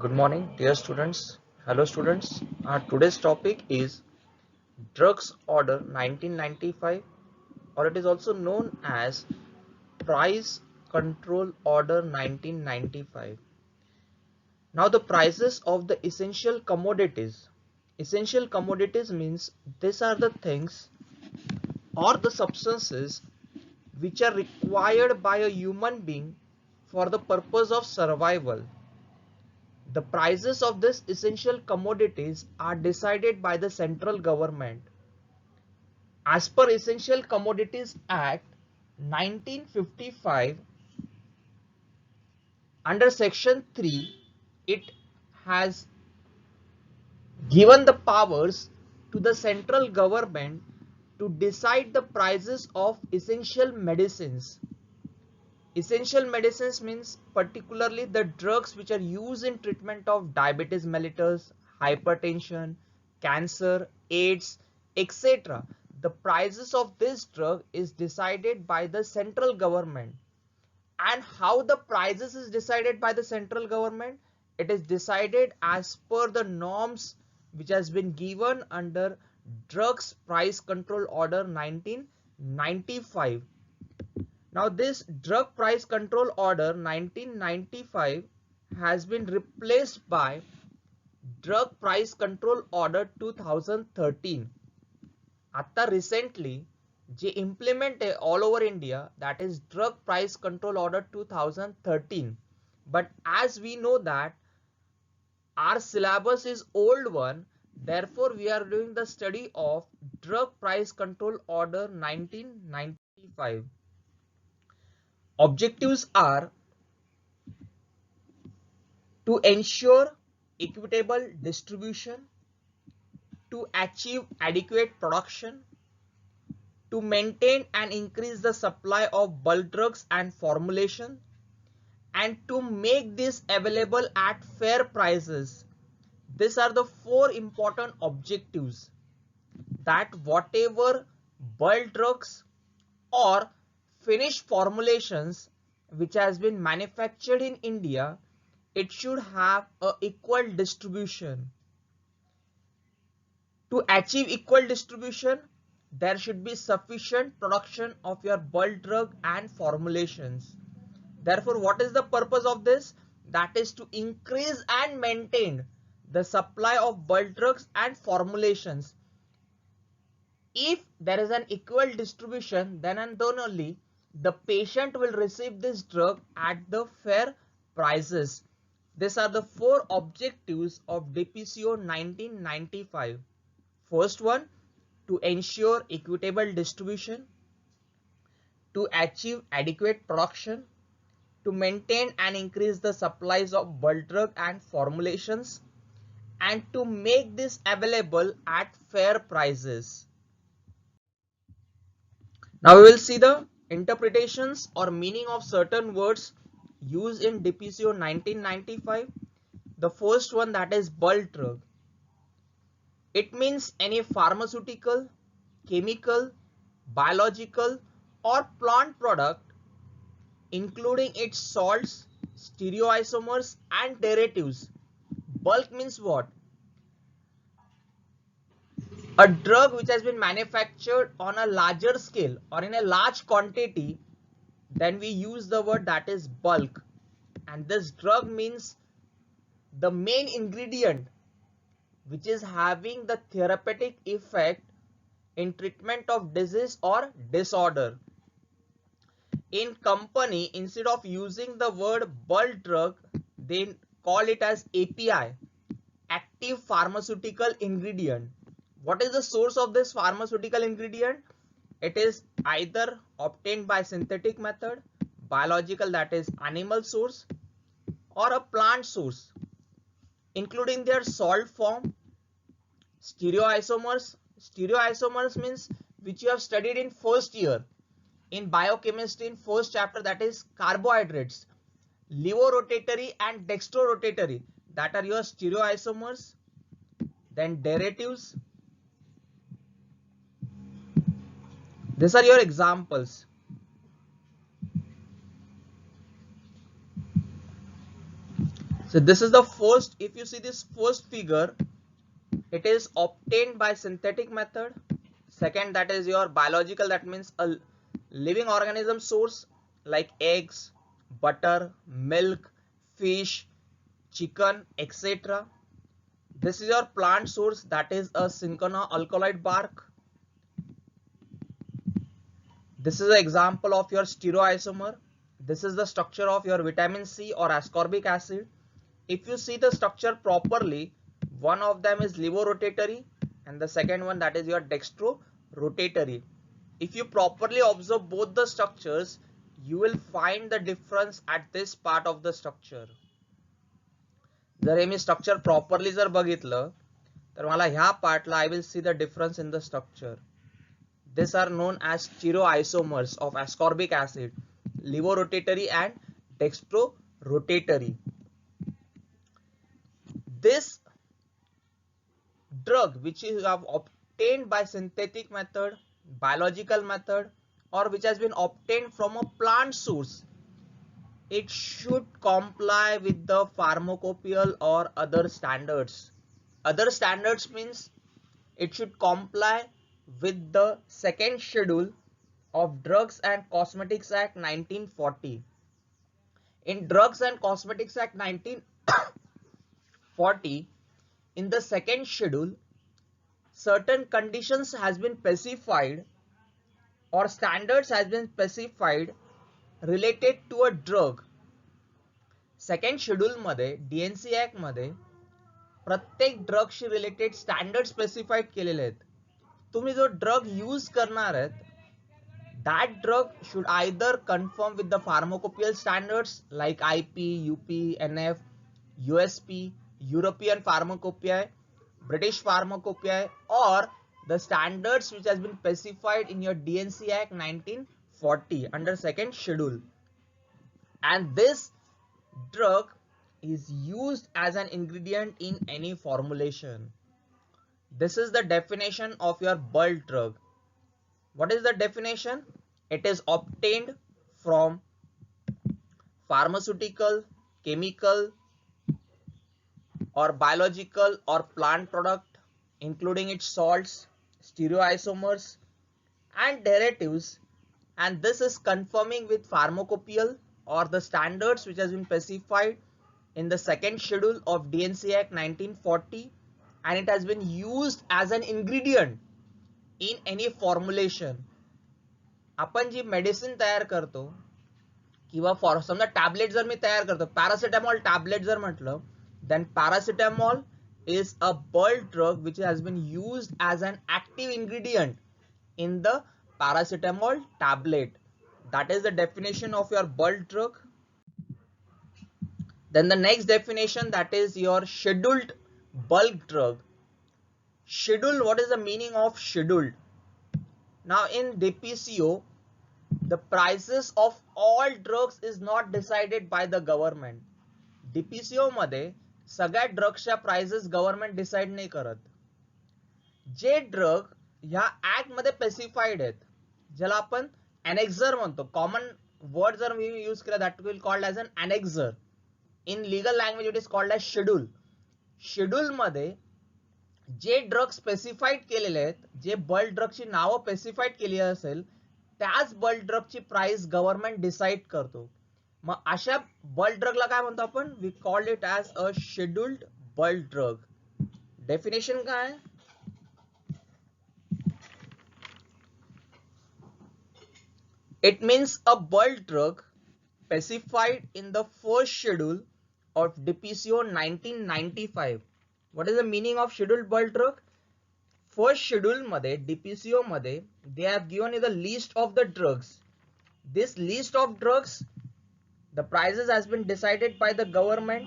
Good morning, dear students. Hello, students. Today's topic is Drugs Order 1995, or it is also known as Price Control Order 1995. Now, the prices of the essential commodities. Essential commodities means these are the things or the substances which are required by a human being for the purpose of survival. The prices of these essential commodities are decided by the central government. As per Essential Commodities Act 1955, under Section 3, it has given the powers to the central government to decide the prices of essential medicines. Essential medicines means particularly the drugs which are used in treatment of diabetes mellitus, hypertension, cancer, AIDS, etc. The prices of this drug is decided by the central government. And how the prices is decided by the central government? It is decided as per the norms which has been given under Drugs Price Control Order 1995. Now, this Drug Price Control Order 1995 has been replaced by Drug Price Control Order 2013. आता recently J implement all over India, that is Drug Price Control Order 2013. But as we know that our syllabus is old one, therefore we are doing the study of Drug Price Control Order 1995. Objectives are to ensure equitable distribution, to achieve adequate production, to maintain and increase the supply of bulk drugs and formulation, and to make this available at fair prices. These are the four important objectives, that whatever bulk drugs or finished formulations which has been manufactured in India, it should have a equal distribution. To achieve equal distribution, there should be sufficient production of your bulk drug and formulations. Therefore, what is the purpose of this? That is to increase and maintain the supply of bulk drugs and formulations. If there is an equal distribution, then and then only the patient will receive this drug at the fair prices. These are the four objectives of DPCO 1995. First one, to ensure equitable distribution, to achieve adequate production, to maintain and increase the supplies of bulk drug and formulations, and to make this available at fair prices. Now we will see the interpretations or meaning of certain words used in DPCO 1995. The first one, that is bulk drug. It means any pharmaceutical, chemical, biological or plant product including its salts, stereoisomers and derivatives. Bulk means what? A drug which has been manufactured on a larger scale or in a large quantity, then we use the word that is bulk. And this drug means the main ingredient which is having the therapeutic effect in treatment of disease or disorder. In company, instead of using the word bulk drug, they call it as API, active pharmaceutical ingredient. What is the source of this pharmaceutical ingredient? It is either obtained by synthetic method, biological, that is animal source, or a plant source, including their salt form, stereoisomers. Stereoisomers means which you have studied in first year in biochemistry in first chapter, that is carbohydrates, levorotatory and dextrorotatory, that are your stereoisomers. Then derivatives, these are your examples. So this is the first, if you see this first figure, it is obtained by synthetic method. Second, that is your biological, that means a living organism source like eggs, butter, milk, fish, chicken, etc. This is your plant source, that is a cinchona alkaloid bark. This is an example of your stereoisomer. This is the structure of your vitamin C or ascorbic acid. If you see the structure properly, one of them is levorotatory and the second one, that is your dextrorotatory. If you properly observe both the structures, you will find the difference at this part of the structure. जर हे मी structure properly जर बघितलं तर मला ह्या पार्टला I will see the difference in the structure. These are known as stereoisomers of ascorbic acid, levorotatory and dextrorotatory. This drug which you have obtained by synthetic method, biological method, or which has been obtained from a plant source, it should comply with the pharmacopoeial or other standards. Other standards means it should comply with the second schedule of Drugs and Cosmetics Act 1940. In Drugs and Cosmetics Act 1940, in the second schedule, certain conditions has been specified or standards has been specified related to a drug. Second schedule मध्ये DNC act मध्ये प्रत्येक ड्रगशी related standard specified केलेले आहेत. तुम्ही जो drug use करणार आहेत, that drug should either conform with the pharmacopoeial standards like IP, UP, NF, USP, European Pharmacopoeia, British Pharmacopoeia, or the standards which has been specified in your DNC Act 1940 under second schedule. And this drug is used as an ingredient in any formulation. This is the definition of your bulk drug. What is the definition? It is obtained from pharmaceutical, chemical, or biological or plant product, including its salts, stereoisomers, and derivatives, and this is conforming with pharmacopoeial or the standards which has been specified in the second schedule of DNC Act 1940, and it has been used as an ingredient in any formulation. आपण जी medicine तयार करतो किंवा for समजा tablet जर मी तयार करतो, paracetamol tablet जर म्हटलं, then paracetamol is a bulk drug which has been used as an active ingredient in the paracetamol tablet. That is the definition of your bulk drug. Then the next definition, that is your scheduled bulk drug. Schedule, what is the meaning of scheduled? Now in DPCO, the prices of all drugs is not decided by the government. DPCO मध्ये सगळ्या ड्रग्सच्या prices government decide नाही करत. जे drug ह्या act मध्ये specified आहेत, ज्याला आपण एनेक्झर म्हणतो, कॉमन वर्ड जर मी यूज केला, that will called as an annexure. In legal language it is called as schedule. Schedule मध्ये जे ड्रग स्पेसिफाईड केलेले आहेत, जे बल्क ड्रगची नावं स्पेसिफाईड केली असेल, त्याच बल्क ड्रगची प्राइस गव्हर्नमेंट डिसाइड करतो. मग अशा बल्क ड्रगला काय म्हणतो आपण? We called it as a scheduled bulk drug. Definition काय? It means a bulk drug specified in the first schedule of DPCO 1995. What is the meaning of scheduled bulk drug? First schedule मध्ये DPCO मध्ये they have given you the list of the drugs. This list of drugs, the prices has been decided by the government.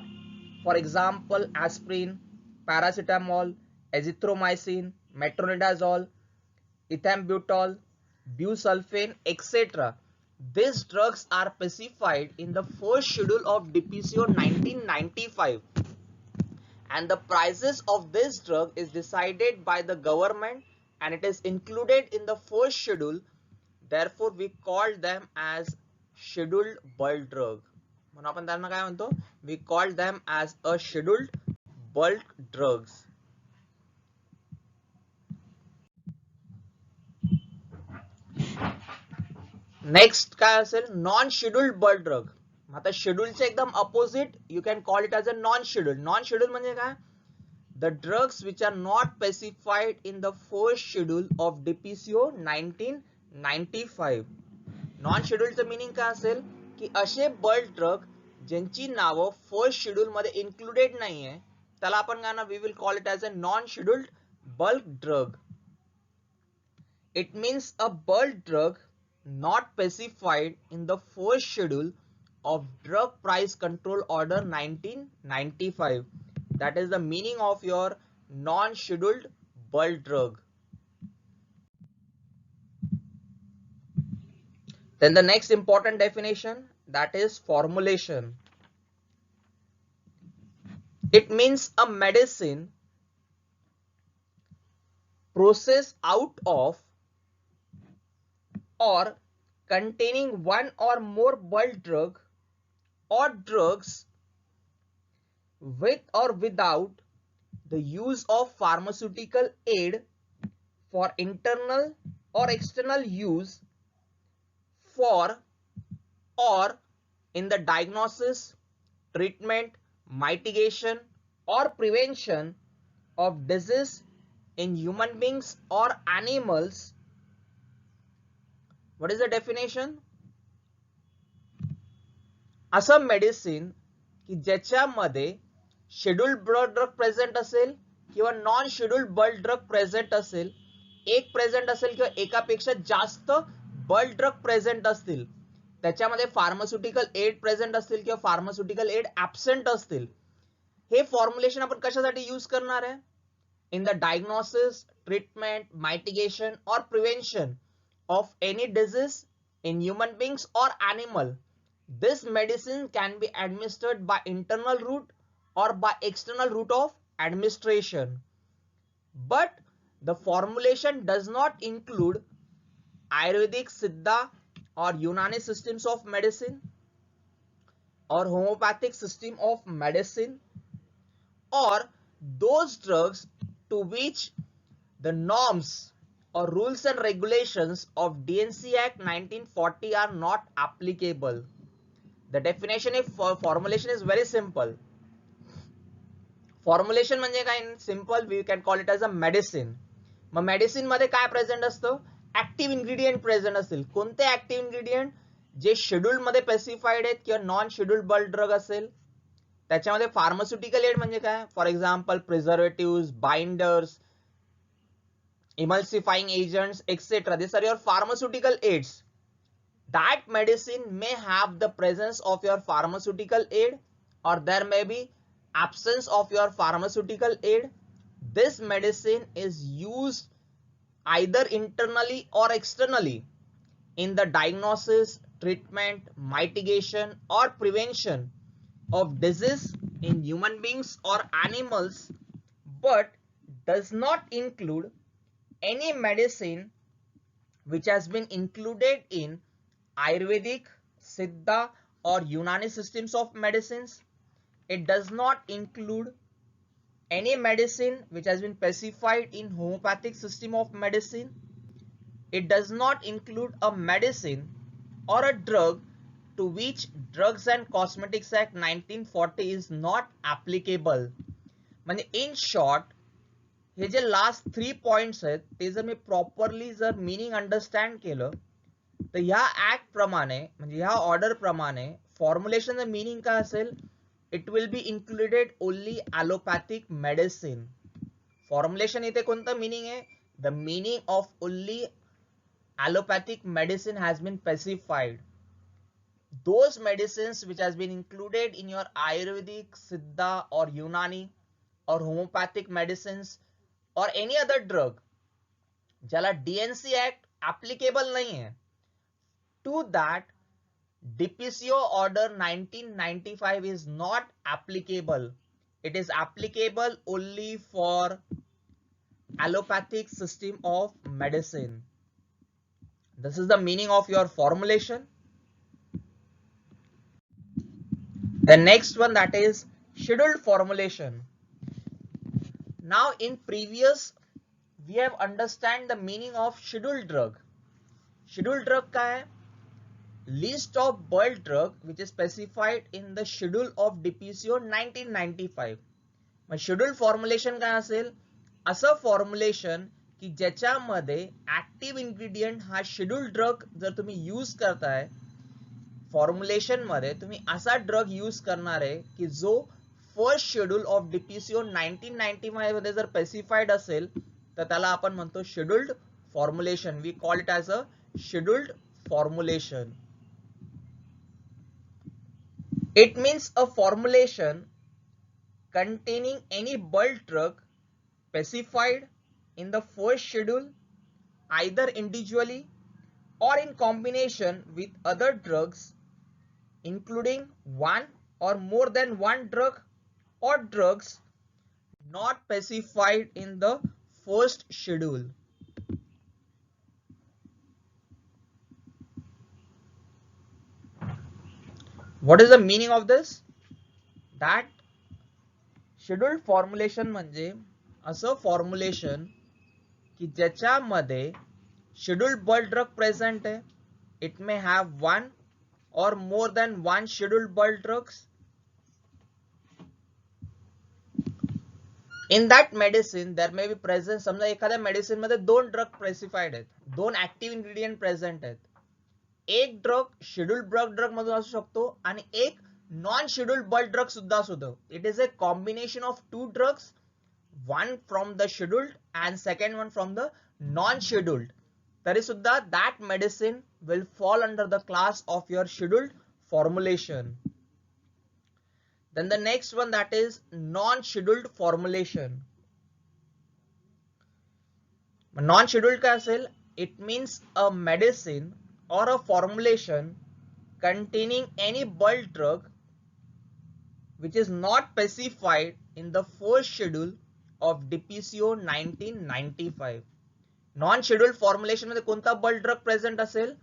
For example, aspirin, paracetamol, azithromycin, metronidazole, ethambutol, busulfane, etc. These drugs are specified in the first schedule of DPCO 1995, and the prices of this drug is decided by the government and it is included in the first schedule. Therefore, we call them as scheduled bulk drug. म्हणून आपण त्यांना काय म्हणतो, we call them as a scheduled bulk drugs. Next काय असेल, non scheduled bulk drug. आता शेड्यूलचे एकदम opposite, you can call it as a non scheduled. Non scheduled म्हणजे काय, the drugs which are not specified in the first schedule of DPCO 1995. Non शेड्यूल्डचं meaning काय असेल की असे बल्क ड्रग ज्यांची नावं फर्स्ट शेड्यूल मध्ये इन्क्लुडेड नाहीये त्याला आपण काय ना, we will call it as a non scheduled bulk drug. It means a bulk drug not specified in the first schedule of Drug Price Control Order 1995. That is the meaning of your non-scheduled bulk drug. Then the next important definition, that is formulation. It means a medicine processed out of or containing one or more bulk drug or drugs with or without the use of pharmaceutical aid for internal or external use for or in the diagnosis, treatment, mitigation or prevention of disease in human beings or animals. What is the definition? असं medicine की ज्याच्यामध्ये scheduled bulk drug present असेल किंवा non scheduled bulk drug present असेल, एक present असेल किंवा एकापेक्षा जास्त बल्क ड्रग प्रेझेंट असतील, त्याच्यामध्ये फार्मास्युटिकल एड प्रेझेंट असतील किंवा फार्मास्युटिकल एड ऍबसेंट असतील. हे फॉर्म्युलेशन आपण कशासाठी यूज करणार आहे, इन द डायग्नोसिस, ट्रीटमेंट, मायटिगेशन और prevention of any disease in human beings or animal. This medicine can be administered by internal route or by external route of administration. But the formulation does not include Ayurvedic, Siddha or Unani systems of medicine or homeopathic system of medicine or those drugs to which the norms or rules and regulations of DNC Act 1940 are not applicable. The definition of formulation is very simple. Formulation म्हणजे काय, simple we can call it as a medicine. मग medicine मध्ये काय present असतं, active ingredient present असतील. कोणते active ingredient, जे schedule मध्ये स्पेसिफाईड आहेत किंवा नॉन शेड्यूल्ड बल्क ड्रग असेल. त्याच्यामध्ये फार्मास्युटिकल एड म्हणजे काय, for example preservative, binders, emulsifying agents, etc. These are your pharmaceutical aids. That medicine may have the presence of your pharmaceutical aid or there may be absence of your pharmaceutical aid. This medicine is used either internally or externally in the diagnosis, treatment, mitigation or prevention of disease in human beings or animals, but does not include any medicine which has been included in Ayurvedic, Siddha or Unani systems of medicines. It does not include any medicine which has been specified in homeopathic system of medicine. It does not include a medicine or a drug to which Drugs and Cosmetics Act 1940 is not applicable. म्हणजे in short, हे जे last 3 points आहेत ते जर मी properly जर meaning understand केलं तर ह्या ऍक्ट प्रमाणे म्हणजे ह्या ऑर्डर प्रमाणे फॉर्म्युलेशनचं मीनिंग काय असेल, it will be included only allopathic medicine. Formulation इथे कोणतं मीनिंग आहे, the meaning of only allopathic medicine has been specified. Those medicines which has been included in your Ayurvedic, Siddha or Unani or homeopathic medicines or any other drug ज्याला DNC Act applicable नहीं है, to that DPCO order 1995 is not applicable. It is applicable only for allopathic system of medicine. This is the meaning of your formulation. The next one, that is scheduled formulation. Now in previous we have understand the meaning of scheduled drug. Scheduled drug क्या है? List of bulk drug which is specified in the schedule of DPCO 1995. Mug scheduled formulation काय असेल? असं formulation की ज्याच्यामध्ये active ingredient हा scheduled drug जर तुम्ही यूज करताय, फॉर्म्युलेशन मध्ये तुम्ही असा ड्रग यूज करणार आहे की जो फर्स्ट शेड्यूल ऑफ डीपीसीओ 1995 मध्ये जर स्पेसिफाईड असेल तर त्याला आपण म्हणतो scheduled formulation. We call it as a scheduled formulation. It means a formulation containing any bulk drug specified in the first schedule either individually or in combination with other drugs, including one or more than one drug or drugs not specified in the first schedule. What is the meaning of this? That scheduled formulation म्हणजे असं formulation की ज्याच्यामध्ये scheduled bulk drug present आहे. It may have one और more than one scheduled bulk drugs. In that medicine there may be present, समजा एखाद्या medicine मध्ये दोन ड्रग स्पेसिफाईड आहेत, दोन ऍक्टिव्ह इन्ग्रेडियंट प्रेझेंट आहेत. एक ड्रग शेड्यूल्ड बल्क ड्रग मधून असू शकतो आणि एक नॉन शेड्यूल्ड बल्क ड्रग सुद्धा असतो. It is a combination of two drugs, one from the scheduled and second one from the non-scheduled. तरी सुद्धा that medicine will fall under the class of your scheduled formulation. Then the next one, that is non-scheduled formulation. Non-scheduled काय असेल? It means a medicine or a formulation containing any bulk drug which is not specified in the first schedule of DPCO 1995. Non scheduled formulation मध्ये कोणता bulk drug present असेल?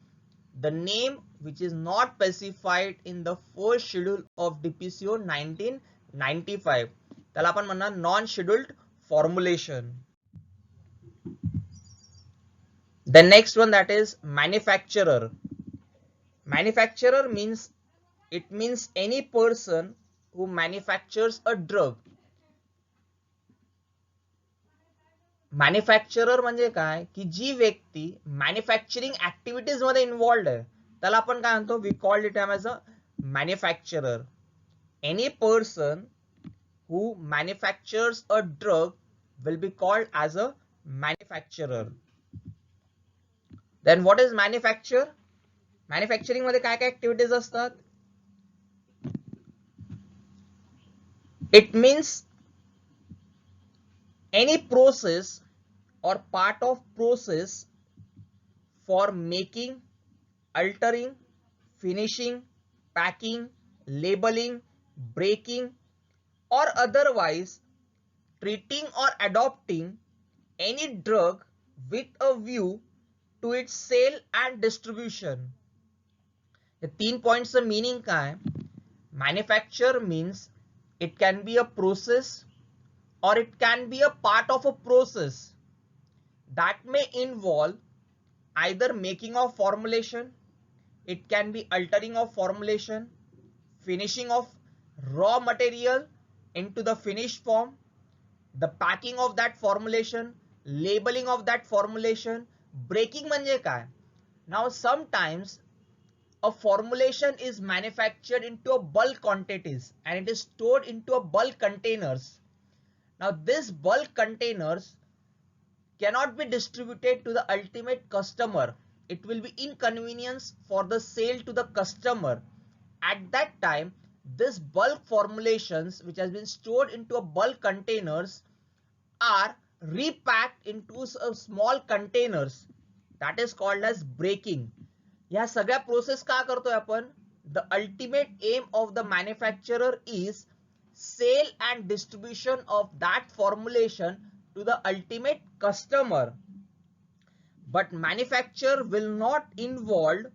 The name which is not specified in the first schedule of DPCO 1995, त्याला आपण म्हणणार non scheduled formulation. The next one, that is manufacturer. Manufacturer means, it means any person who manufactures a drug. Manufacturer म्हणजे काय की जी व्यक्ती manufacturing activities मध्ये involved आहे त्याला आपण काय म्हणतो? We called it as a manufacturer. Any person who manufactures a drug will be called as a manufacturer. Then what is manufacture? Manufacturing मध्ये काय काय ऍक्टिव्हिटीज असतात? It means any process or part of process for making, altering, finishing, packing, labeling, breaking, or otherwise treating or adopting any drug with a view to its sale and distribution. The 3 points of meaning काय? Manufacture means it can be a process or it can be a part of a process that may involve either making of formulation, it can be altering of formulation, finishing of raw material into the finished form, the packing of that formulation, labeling of that formulation, breaking म्हणजे काय? Now sometimes a formulation is manufactured into a bulk quantities and it is stored into a bulk containers. Now this bulk containers cannot be distributed to the ultimate customer. It will be inconvenience for the sale to the customer. At that time, this bulk formulations which has been stored into a bulk containers are repacked into small containers. That is called as breaking. या सगळ्या process का करतोय आपण? The ultimate aim of the manufacturer is sale and distribution of that formulation to the ultimate customer. But manufacture will not involve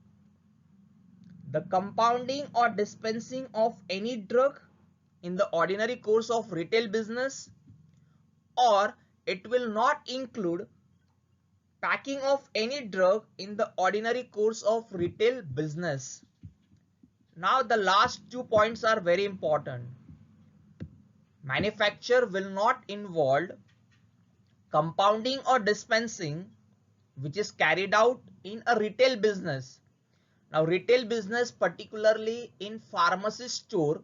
The compounding or dispensing of any drug in the ordinary course of retail business, or it will not include packing of any drug in the ordinary course of retail business. Now the last 2 points are very important. Manufacture will not involve compounding or dispensing which is carried out in a retail business. Now retail business, particularly in pharmacy store,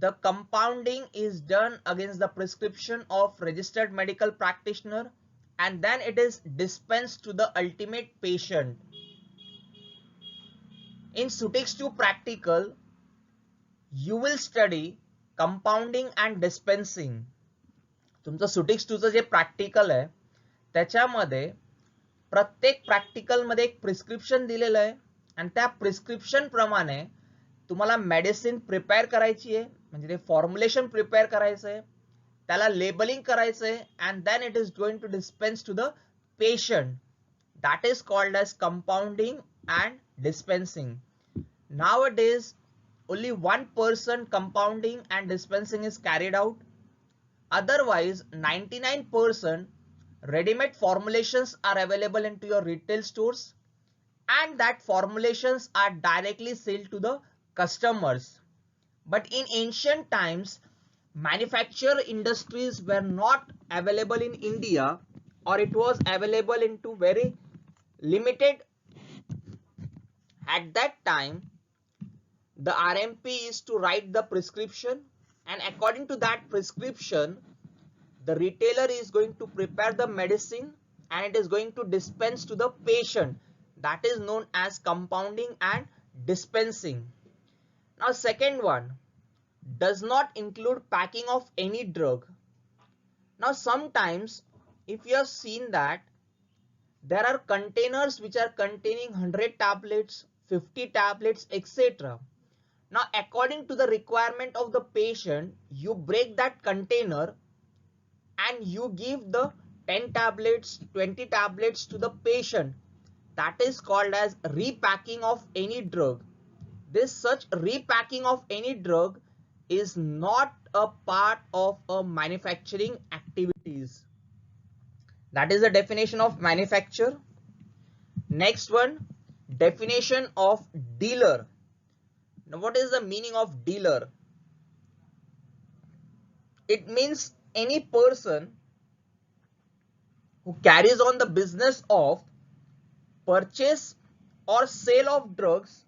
the compounding is done against the prescription of registered medical practitioner and then it is dispensed to the ultimate patient. In SUTIX 2 practical, you will study compounding and dispensing. तुमचं SUTIX 2 चं जे practical आहे त्याच्यामध्ये प्रत्येक practical मध्ये एक prescription दिलेलं आहे आणि त्या प्रिस्क्रिप्शन प्रमाणे तुम्हाला मेडिसिन प्रिपेअर करायची आहे, म्हणजे ते फॉर्म्युलेशन प्रिपेअर करायचं आहे, त्याला लेबलिंग करायचं आहे and then it is going to dispense to the patient. That is called as compounding and dispensing. Nowadays only 1% compounding and dispensing is carried out. Otherwise 99% ready-made formulations are available into your retail stores and that formulations are directly sold to the customers. But in ancient times, manufacture industries were not available in India, or it was available into very limited. At that time the RMP is to write the prescription and according to that prescription the retailer is going to prepare the medicine and it is going to dispense to the patient. That is known as compounding and dispensing. Now second one does not include packing of any drug. Now sometimes if you have seen that there are containers which are containing 100 tablets, 50 tablets, etc. Now according to the requirement of the patient, you break that container and you give the 10 tablets, 20 tablets to the patient. That is called as repacking of any drug. This such repacking of any drug is not a part of a manufacturing activities. That is the definition of manufacture. Next one, definition of dealer. Now what is the meaning of dealer? It means any person who carries on the business of purchase or sale of drugs,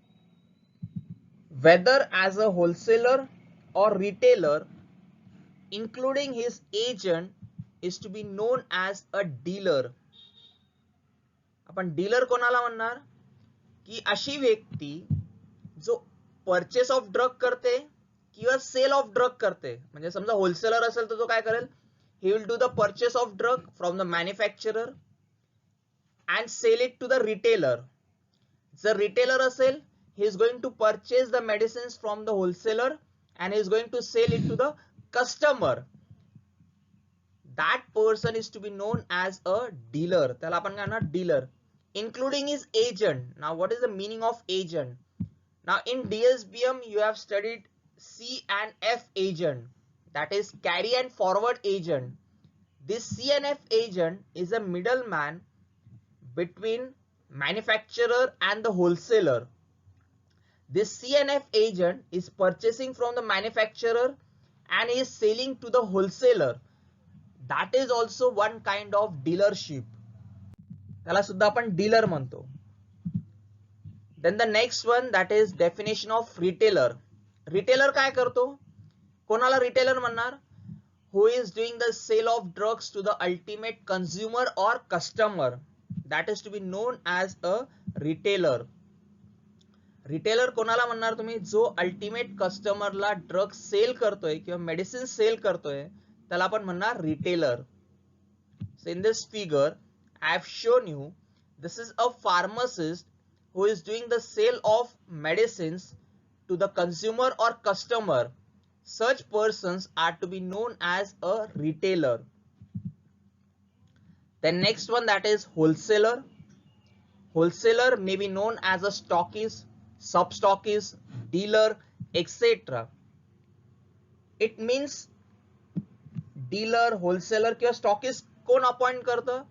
whether as a wholesaler or retailer, including his agent, is to be known as a dealer. आपण dealer कोणाला म्हणणार की अशी व्यक्ती जो purchase of drug करते किंवा cell of drug करते. म्हणजे समजा होलसेलर असेल तर तो काय करेल, he will do the purchase of drug from the manufacturer and sell it to the retailer. जर retailer असेल, he is going to purchase the medicines from the wholesaler and he is going to sell it to the customer. That person is to be known as a dealer. त्याला आपण काय म्हणणार, dealer, including his agent. Now what is the meaning of agent? Now in DSBM you have studied C and F agent, that is carry and forward agent. This C and F agent is a middleman between manufacturer and the wholesaler. This C and F agent is purchasing from the manufacturer and is selling to the wholesaler. That is also one kind of dealership. त्याला सुद्धा आपण dealer म्हणतो. Then the next one, that is definition of retailer. Retailer काय करतो, कोणाला retailer म्हणणार, who is doing the sale of drugs to the ultimate consumer or customer. That is to be known as a retailer. Retailer कोणाला म्हणणार तुम्ही, जो ultimate कस्टमरला drug cell करतोय किंवा मेडिसिन सेल करतोय त्याला आपण म्हणणार retailer. So in this figure I have shown you, this is a pharmacist who is doing the sale of medicines to the consumer or customer. Such persons are to be known as a retailer. Then next one, that is wholesaler. Wholesaler may be known as a stockist. सब stockist, dealer, etcetera. It means dealer, wholesaler किंवा stockist कोण appoint करतं?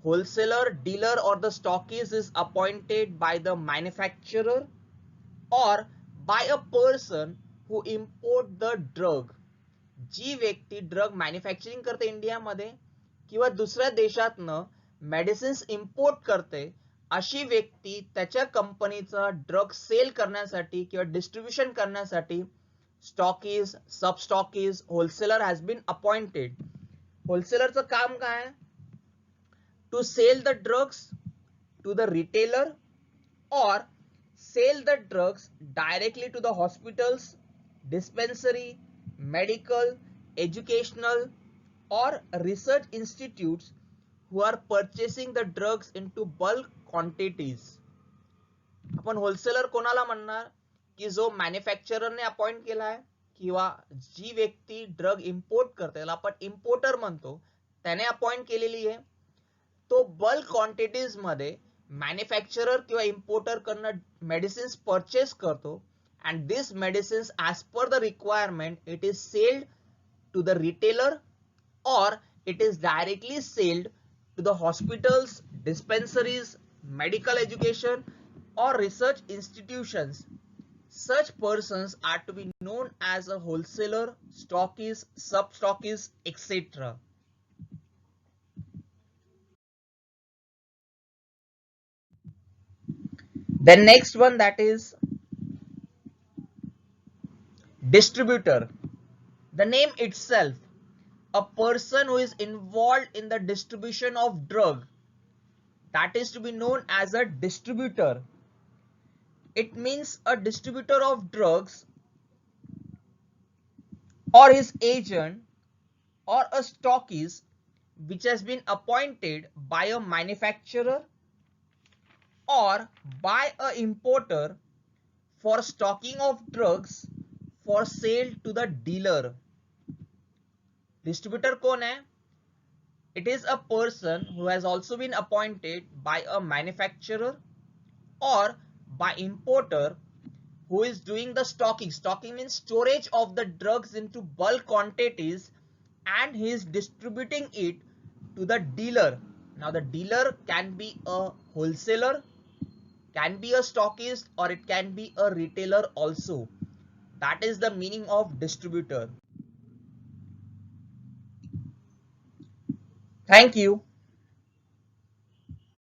Wholesaler, dealer or the stockist is appointed by the manufacturer or by a person who import the drug. जी व्यक्ती drug manufacturing करते इंडियामध्ये किंवा दुसऱ्या देशातनं medicines import करते, अशी व्यक्ती त्याच्या कंपनीचा ड्रग सेल करण्यासाठी किंवा डिस्ट्रीब्युशन करण्यासाठी stockist, sub stockist, wholesaler has been appointed. होलसेलरचं काम काय? To sell the drugs to the retailer or sell the drugs directly to the hospitals, dispensary, medical, educational or research institutes who are purchasing the drugs into bulk quantities. आपण wholesaler कोणाला म्हणणार? की जो मॅन्युफॅक्चररने appoint केला आहे किंवा जी व्यक्ती drug import करते, त्याला आपण इम्पोर्टर म्हणतो, त्याने अपॉइंट केलेली आहे. तो बल्क क्वांटिटीज मध्ये मॅन्युफॅक्चरर किंवा इम्पोर्टर कडनं मेडिसिन्स परचेस करतो and this medicines as per the requirement it is selled to the retailer or it is directly sold to the hospitals, dispensaries, medical education or research institutions. Such persons are to be known as a wholesaler, stockist, sub-stockist, etc. The next one, that is distributor. The name itself, a person who is involved in the distribution of drug, that is to be known as a distributor. It means a distributor of drugs or his agent or a stockist which has been appointed by a manufacturer or by a importer for stocking of drugs for sale to the dealer. Distributor कौन है? It is a person who has also been appointed by a manufacturer or by importer who is doing the stocking. Stocking means storage of the drugs into bulk quantities, and he is distributing it to the dealer. Now the dealer can be a wholesaler, can be a stockist, or it can be a retailer also. That is the meaning of distributor. Thank you.